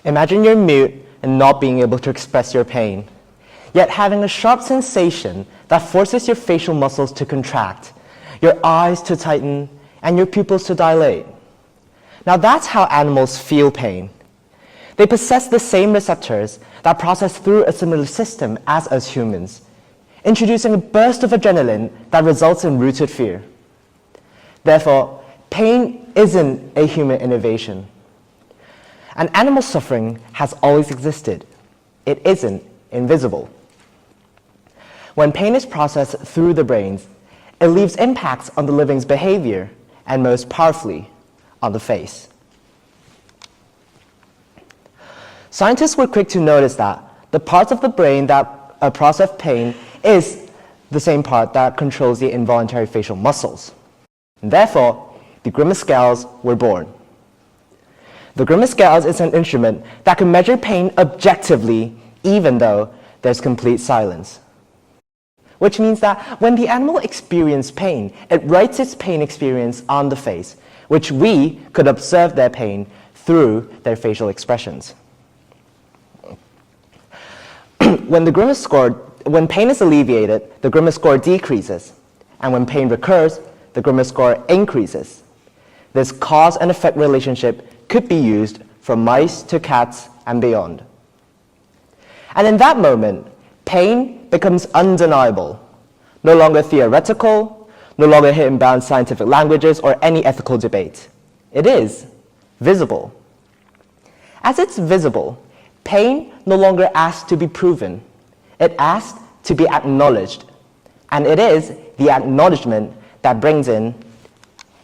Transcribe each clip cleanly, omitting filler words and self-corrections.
Imagine you're mute and not being able to express your pain, yet having a sharp sensation that forces your facial muscles to contract, your eyes to tighten, and your pupils to dilate. Now that's how animals feel pain. They possess the same receptors that process through a similar system as us humans, introducing a burst of adrenaline that results in rooted fear. Therefore, pain isn't a human innovation. And animal suffering has always existed. It isn't invisible. When pain is processed through the brains, it leaves impacts on the living's behavior, and most powerfully, on the face. Scientists were quick to notice that the parts of the brain that process pain is the same part that controls the involuntary facial muscles. And therefore, the grimace scales were born. The grimace scales is an instrument that can measure pain objectively, even though there's complete silence. Which means that when the animal experiences pain, it writes its pain experience on the face, which we could observe their pain through their facial expressions. When pain is alleviated, the grimace score decreases, and when pain recurs, the grimace score increases. This cause and effect relationship could be used from mice to cats and beyond. And in that moment, pain becomes undeniable, no longer theoretical, no longer hidden behind scientific languages or any ethical debate. It is visible. As it's visible, pain no longer asks to be proven. It asks to be acknowledged. And it is the acknowledgement that brings in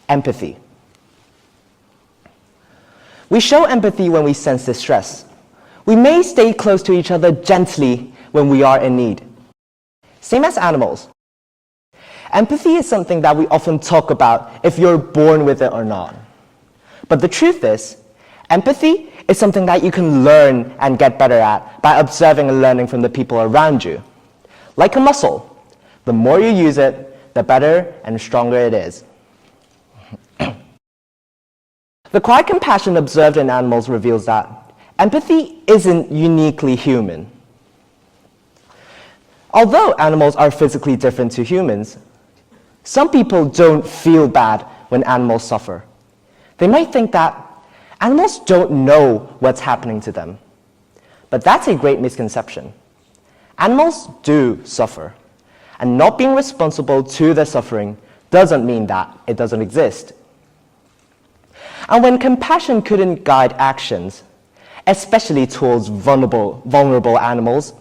empathy. We show empathy when we sense distress. We may stay close to each other gently when we are in need. Same as animals. Empathy is something that we often talk about if you're born with it or not. But the truth is, empathy is something that you can learn and get better at by observing and learning from the people around you. Like a muscle, the more you use it, the better and stronger it is. The quiet compassion observed in animals reveals that empathy isn't uniquely human. Although animals are physically different to humans, some people don't feel bad when animals suffer. They might think that animals don't know what's happening to them. But that's a great misconception. Animals do suffer, and not being responsible to their suffering doesn't mean that it doesn't exist. And when compassion couldn't guide actions, especially towards vulnerable animals,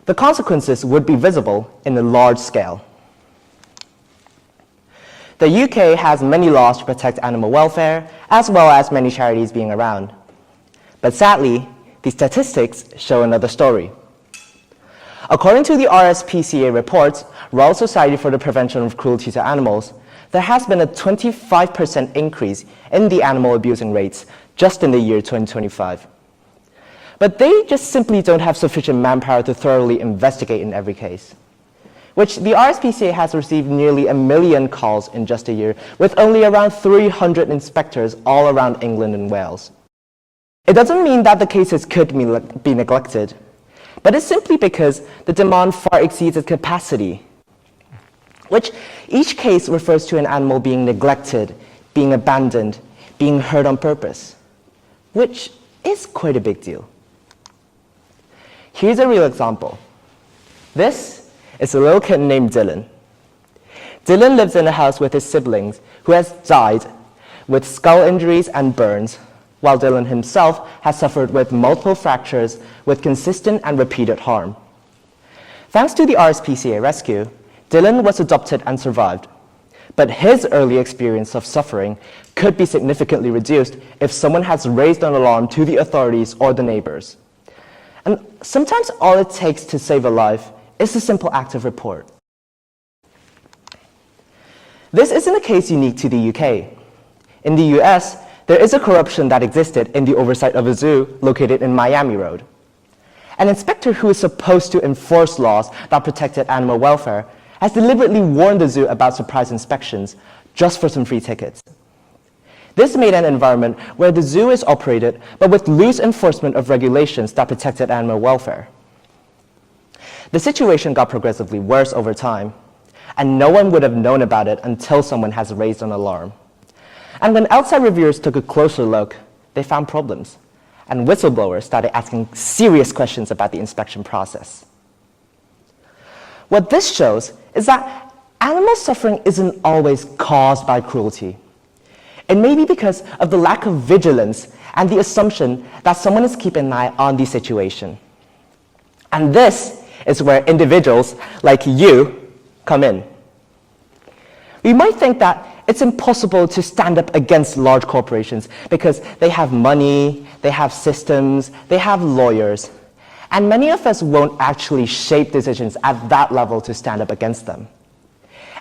the consequences would be visible in a large scale. The UK has many laws to protect animal welfare, as well as many charities being around. But sadly, the statistics show another story. According to the RSPCA reports, Royal Society for the Prevention of Cruelty to Animals, there has been a 25% increase in the animal abusing rates just in the year 2025. But they just simply don't have sufficient manpower to thoroughly investigate in every case, which the RSPCA has received nearly 1 million calls in just a year, with only around 300 inspectors all around England and Wales. It doesn't mean that the cases could be neglected, but it's simply because the demand far exceeds its capacity, which each case refers to an animal being neglected, being abandoned, being hurt on purpose, which is quite a big deal. Here's a real example. This is a little kitten named Dylan. Dylan lives in a house with his siblings who has died with skull injuries and burns, while Dylan himself has suffered with multiple fractures with consistent and repeated harm. Thanks to the RSPCA rescue, Dylan was adopted and survived, but his early experience of suffering could be significantly reduced if someone has raised an alarm to the authorities or the neighbors. And sometimes all it takes to save a life is a simple act of report. This isn't a case unique to the UK. In the US, there is a corruption that existed in the oversight of a zoo located in Miami Road. An inspector who is supposed to enforce laws that protected animal welfare has deliberately warned the zoo about surprise inspections just for some free tickets. This made an environment where the zoo is operated, but with loose enforcement of regulations that protected animal welfare. The situation got progressively worse over time, and no one would have known about it until someone has raised an alarm. And when outside reviewers took a closer look, they found problems, and whistleblowers started asking serious questions about the inspection process. What this shows is that animal suffering isn't always caused by cruelty. It may be because of the lack of vigilance and the assumption that someone is keeping an eye on the situation. And this is where individuals like you come in. We might think that it's impossible to stand up against large corporations because they have money, they have systems, they have lawyers, and many of us won't actually shape decisions at that level to stand up against them.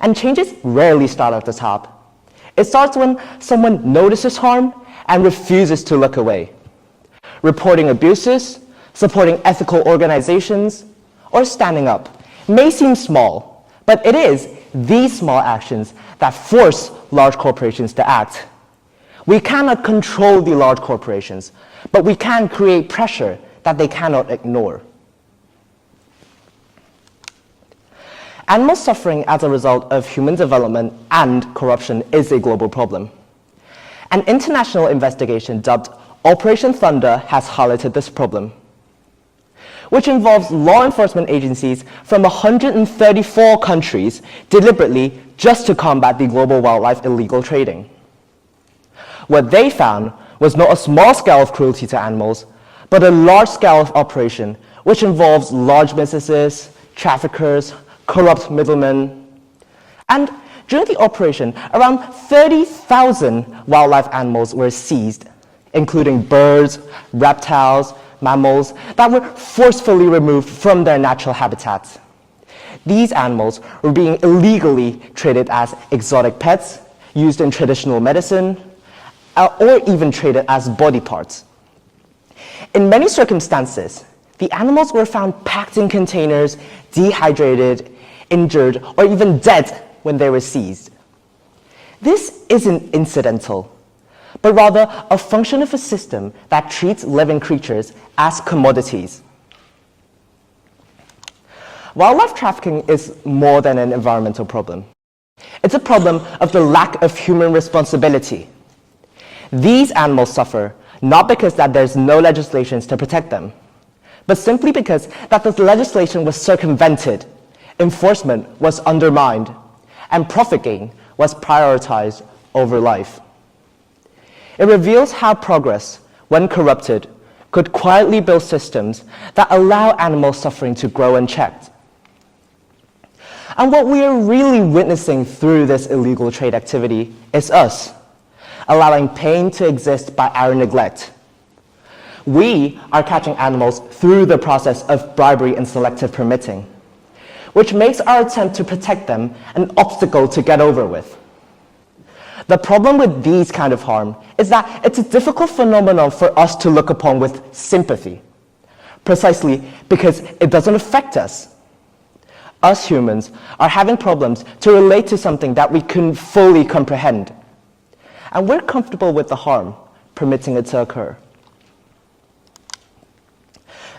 And changes rarely start at the top. It starts when someone notices harm and refuses to look away. Reporting abuses, supporting ethical organizations, or standing up may seem small, but it is these small actions that force large corporations to act. We cannot control the large corporations, but we can create pressure that they cannot ignore. Animal suffering as a result of human development and corruption is a global problem. An international investigation dubbed Operation Thunder has highlighted this problem, which involves law enforcement agencies from 134 countries deliberately just to combat the global wildlife illegal trading. What they found was not a small scale of cruelty to animals, but a large scale of operation which involves large businesses, traffickers, corrupt middlemen. And during the operation, around 30,000 wildlife animals were seized, including birds, reptiles, mammals that were forcefully removed from their natural habitats. These animals were being illegally traded as exotic pets, used in traditional medicine, or even traded as body parts. In many circumstances, the animals were found packed in containers, dehydrated, injured, or even dead when they were seized. This isn't incidental, but rather a function of a system that treats living creatures as commodities. Wildlife trafficking is more than an environmental problem. It's a problem of the lack of human responsibility. These animals suffer not because that there's no legislation to protect them, but simply because that the legislation was circumvented, enforcement was undermined, and profit gain was prioritized over life. It reveals how progress, when corrupted, could quietly build systems that allow animal suffering to grow unchecked. And what we are really witnessing through this illegal trade activity is us, allowing pain to exist by our neglect. We are catching animals through the process of bribery and selective permitting, which makes our attempt to protect them an obstacle to get over with. The problem with these kind of harm is that it's a difficult phenomenon for us to look upon with sympathy, precisely because it doesn't affect us. Us humans are having problems to relate to something that we couldn't fully comprehend, and we're comfortable with the harm, permitting it to occur.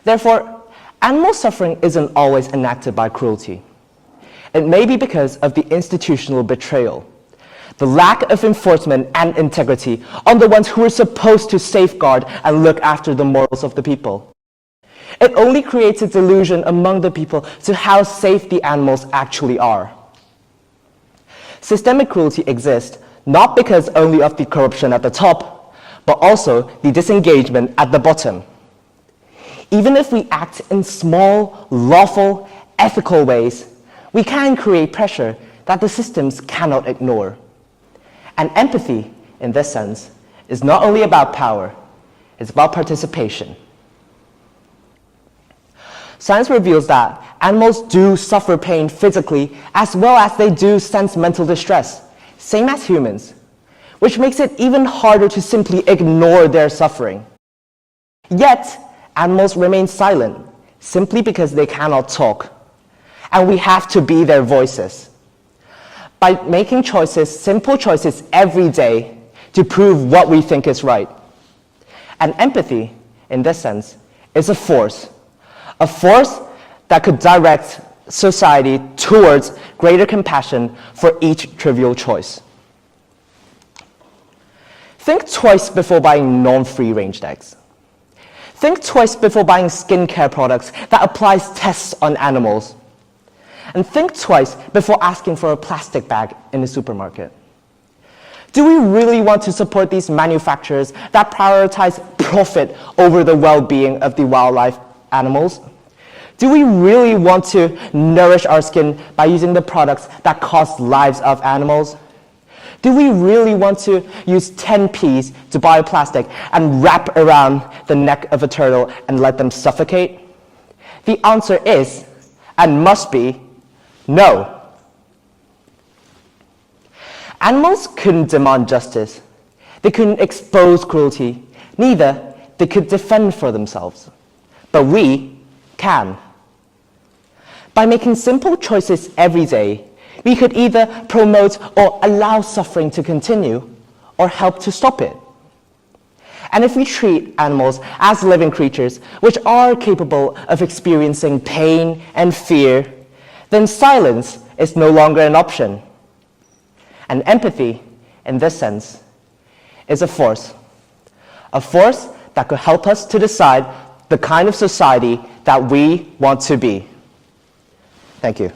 Therefore, animal suffering isn't always enacted by cruelty. It may be because of the institutional betrayal, the lack of enforcement and integrity on the ones who are supposed to safeguard and look after the morals of the people. It only creates a delusion among the people to how safe the animals actually are. Systemic cruelty exists not because only of the corruption at the top, but also the disengagement at the bottom. Even if we act in small, lawful, ethical ways, we can create pressure that the systems cannot ignore. And empathy, in this sense, is not only about power, it's about participation. Science reveals that animals do suffer pain physically as well as they do sense mental distress, same as humans, which makes it even harder to simply ignore their suffering. Yet, animals remain silent simply because they cannot talk, and we have to be their voices. By making choices, simple choices every day to prove what we think is right. And empathy, in this sense, is a force that could direct society towards greater compassion for each trivial choice. Think twice before buying non-free-range eggs. Think twice before buying skincare products that applies tests on animals. And think twice before asking for a plastic bag in the supermarket. Do we really want to support these manufacturers that prioritize profit over the well-being of the wildlife animals? Do we really want to nourish our skin by using the products that cost lives of animals? Do we really want to use 10 Ps to buy plastic and wrap around the neck of a turtle and let them suffocate? The answer is, and must be, no. Animals couldn't demand justice. They couldn't expose cruelty. Neither they could defend for themselves. But we can. By making simple choices every day, we could either promote or allow suffering to continue, or help to stop it. And if we treat animals as living creatures which are capable of experiencing pain and fear, then silence is no longer an option. And empathy, in this sense, is a force that could help us to decide the kind of society that we want to be. Thank you.